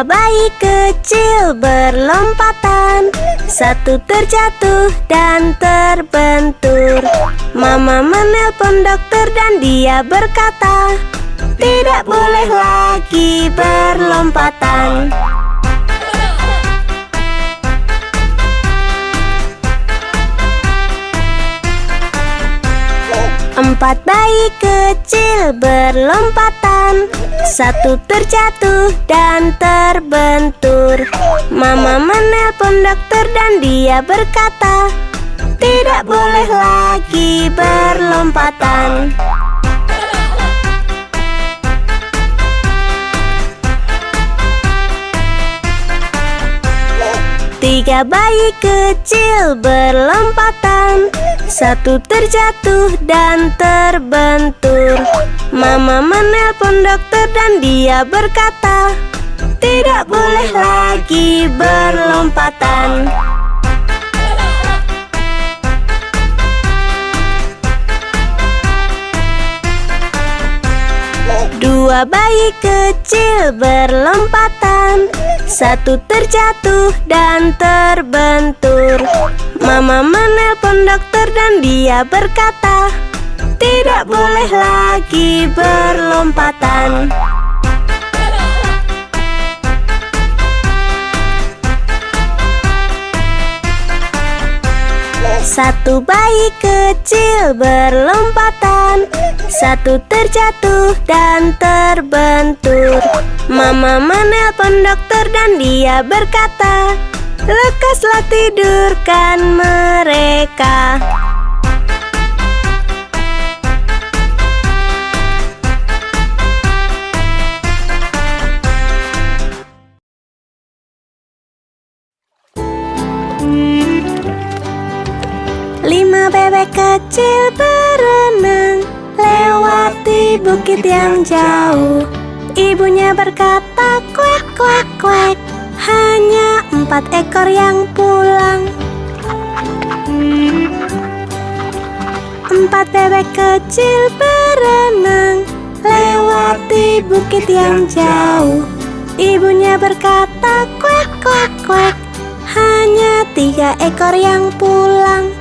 bayi kecil berlompatan, satu terjatuh dan terbentur. Mama menelpon dokter dan dia berkata, tidak boleh lagi berlompatan. Empat bayi kecil berlompatan, satu terjatuh dan terbentur. Mama menelpon dokter dan dia berkata, tidak boleh lagi berlompatan. Tiga bayi kecil berlompatan, satu terjatuh dan terbentur. Mama menelpon dokter dan dia berkata, tidak boleh lagi berlompatan. Dua bayi kecil berlompatan, satu terjatuh dan terbentur. Mama menelpon dokter dan dia berkata, tidak boleh lagi berlompatan. Satu bayi kecil berlompatan, satu terjatuh dan terbentur. Mama menelpon dokter dan dia berkata, lekaslah tidurkan mereka. Lima bebek kecil berenang lewati bukit yang jauh. Ibunya berkata, kuek, kuek, kuek, hanya 4 ekor yang pulang. 4 bebek kecil berenang lewati bukit yang jauh. Ibunya berkata, kuek, kuek, kuek, hanya 3 ekor yang pulang.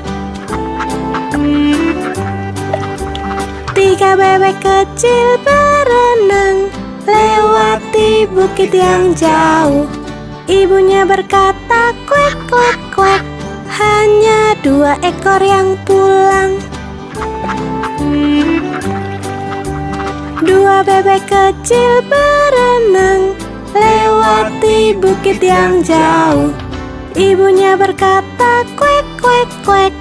3 bebek kecil berenang lewati bukit yang jauh. Ibunya berkata, kuek, kuek, kuek, hanya 2 ekor yang pulang. 2 bebek kecil berenang lewati bukit yang jauh. Ibunya berkata, kuek, kuek, kuek,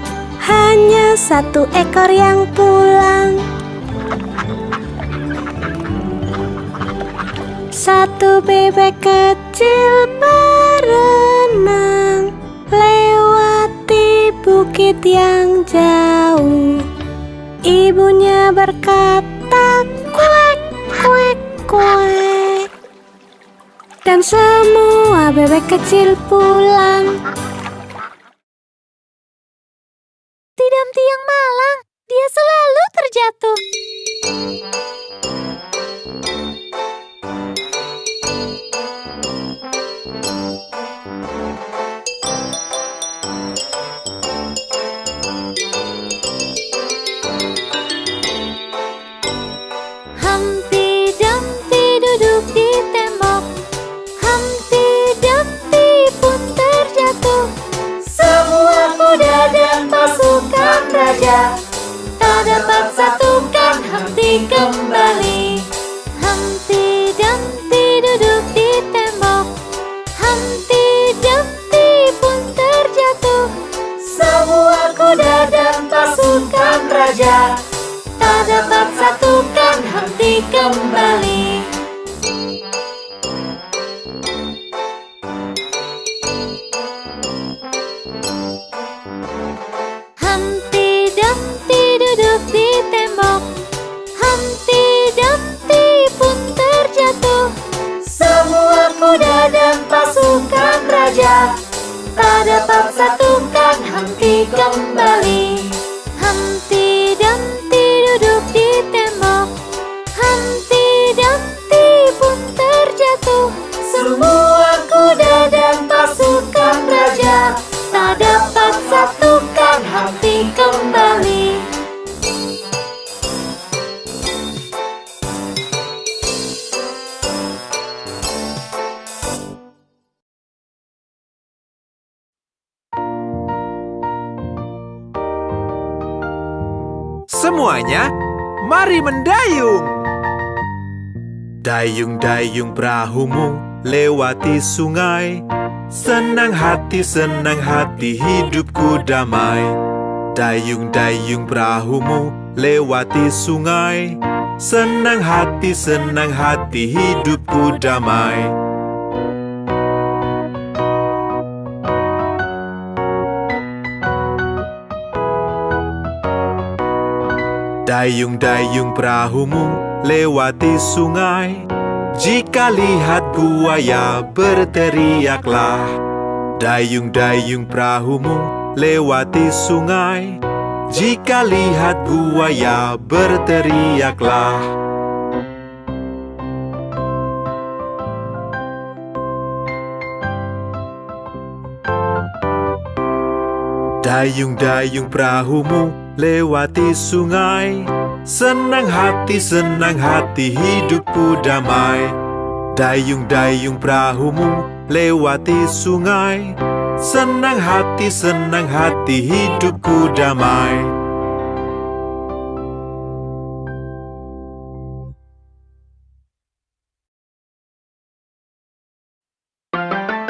hanya 1 ekor yang pulang. 1 bebek kecil berenang lewati bukit yang jauh. Ibunya berkata, kuek, kuek, kuek, dan semua bebek kecil pulang. Tidam tiang malang, dia selalu terjatuh. Humpty Dumpty duduk di tembok, Humpty Dumpty pun terjatuh. Semua kuda dan pasukan raja tak dapat satukan Humpty kembali. Humpty Dumpty duduk di tembok, Humpty Dumpty pun terjatuh. Semua kuda dan pasukan raja tak dapat satukan Humpty kembali. Humpty Dumpty duduk di tembok, Humpty Dumpty pun terjatuh. Semua kuda dan pasukan raja tak dapat satukan Humpty kembali. Humpty Dumpty duduk di tembok, Humpty Dumpty pun terjatuh. Semua Semuanya, mari mendayung. Dayung-dayung perahumu lewati sungai. Senang hati, hidupku damai. Dayung-dayung perahumu lewati sungai. Senang hati, hidupku damai. Dayung-dayung perahumu lewati sungai. Jika lihat buaya berteriaklah. Dayung-dayung perahumu lewati sungai. Jika lihat buaya berteriaklah. Dayung-dayung perahumu lewati sungai. Senang hati, hidupku damai. Dayung-dayung perahumu lewati sungai. Senang hati, hidupku damai.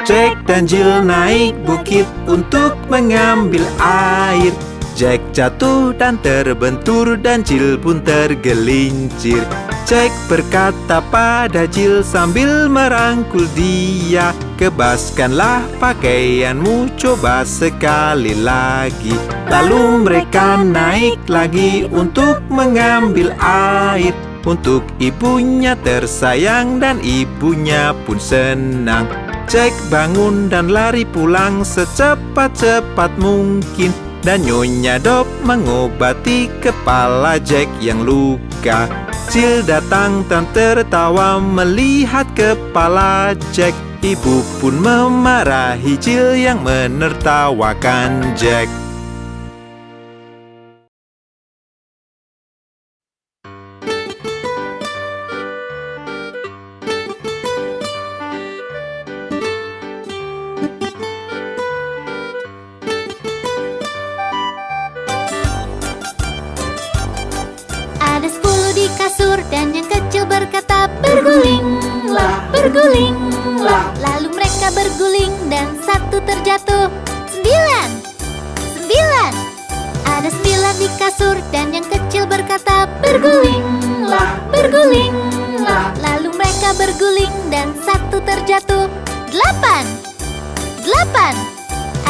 Jack dan Jill naik bukit untuk mengambil air. Jack jatuh dan terbentur dan Jill pun tergelincir. Jack berkata pada Jill sambil merangkul dia, "Kebaskanlah pakaianmu, coba sekali lagi." Lalu mereka naik lagi untuk mengambil air. Untuk ibunya tersayang dan ibunya pun senang. Jack bangun dan lari pulang secepat-cepat mungkin. Dan Nyonya Dop mengobati kepala Jack yang luka. Jill datang dan tertawa melihat kepala Jack. Ibu pun memarahi Jill yang menertawakan Jack. Ada 10 di kasur dan yang kecil berkata, "Bergulinglah, bergulinglah." Lalu mereka berguling dan satu terjatuh. 9. Ada 9 di kasur dan yang kecil berkata, "Bergulinglah, bergulinglah." Lalu mereka berguling dan satu terjatuh. 8.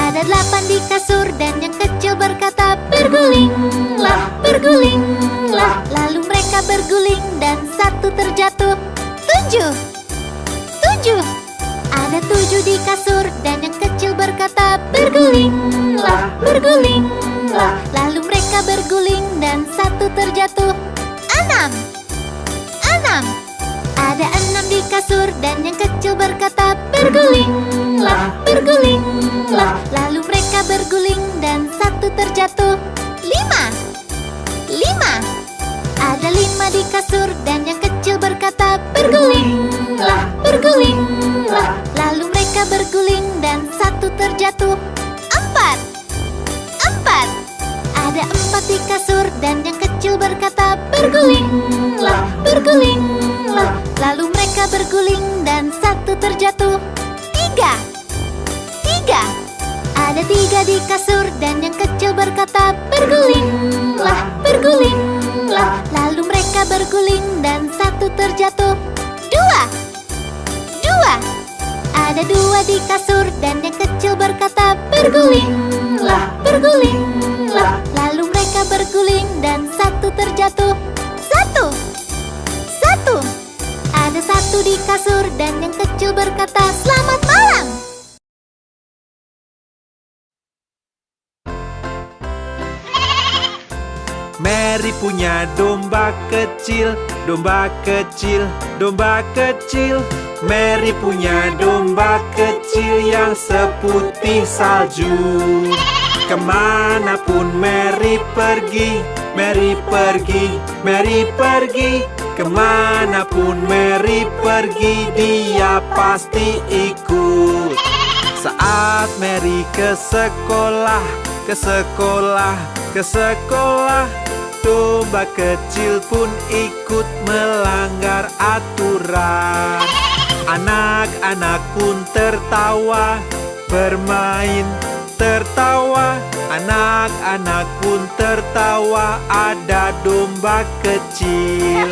Ada 8 di kasur dan yang kecil berkata, "Bergulinglah, bergulinglah." Lalu mereka berguling dan satu terjatuh. 7. Ada 7 di kasur dan yang kecil berkata, "Bergulinglah, bergulinglah." Lalu mereka berguling dan satu terjatuh. 6. Ada 6 di kasur dan yang kecil berkata, "Bergulinglah, bergulinglah." Lalu mereka berguling dan satu terjatuh. 5. Ada 5 di kasur dan yang kecil berkata, "Bergulinglah, bergulinglah." Lalu mereka berguling dan satu terjatuh. 4. Ada 4 di kasur dan yang kecil berkata, "Bergulinglah, bergulinglah." Lalu mereka berguling dan satu terjatuh. 3. Ada 3 di kasur dan yang kecil berkata, "Bergulinglah, bergulinglah." Lalu mereka berguling dan satu terjatuh. 2. Ada 2 di kasur dan yang kecil berkata, "Bergulinglah, bergulinglah." Lalu mereka berguling dan satu terjatuh. 1. Ada 1 di kasur dan yang kecil berkata, "Selamat malam." Mary punya domba kecil, domba kecil, domba kecil. Mary punya domba kecil yang seputih salju. Kemanapun Mary pergi, Mary pergi, Mary pergi. Kemanapun Mary pergi, dia pasti ikut. Saat Mary ke sekolah, ke sekolah, ke sekolah, Domba kecil pun ikut melanggar aturan. Anak-anak pun tertawa, bermain tertawa. Anak-anak pun tertawa, ada domba kecil.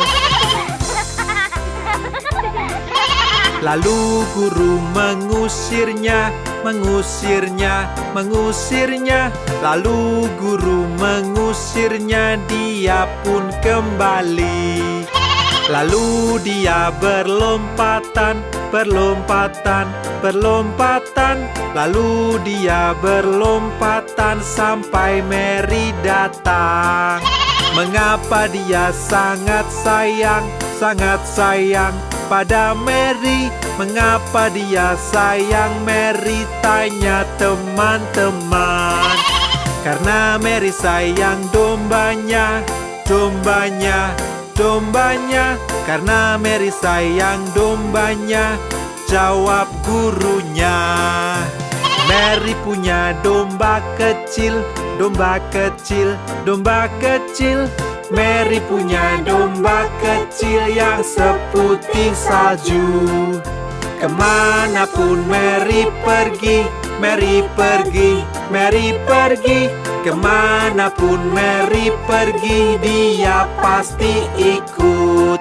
Lalu guru mengusirnya, mengusirnya, mengusirnya. Lalu guru mengusirnya, dia pun kembali. Lalu dia berlompatan, berlompatan, berlompatan. Lalu dia berlompatan sampai Mary datang. Mengapa dia sangat sayang pada Mary? Mengapa dia sayang Mary? Tanya teman-teman. Karena Mary sayang dombanya, dombanya, dombanya. Karena Mary sayang dombanya, jawab gurunya. Mary punya domba kecil, domba kecil, domba kecil. Mary punya domba kecil yang seputih salju. Kemanapun Mary pergi, Mary pergi, Mary pergi. Kemanapun Mary pergi, dia pasti ikut.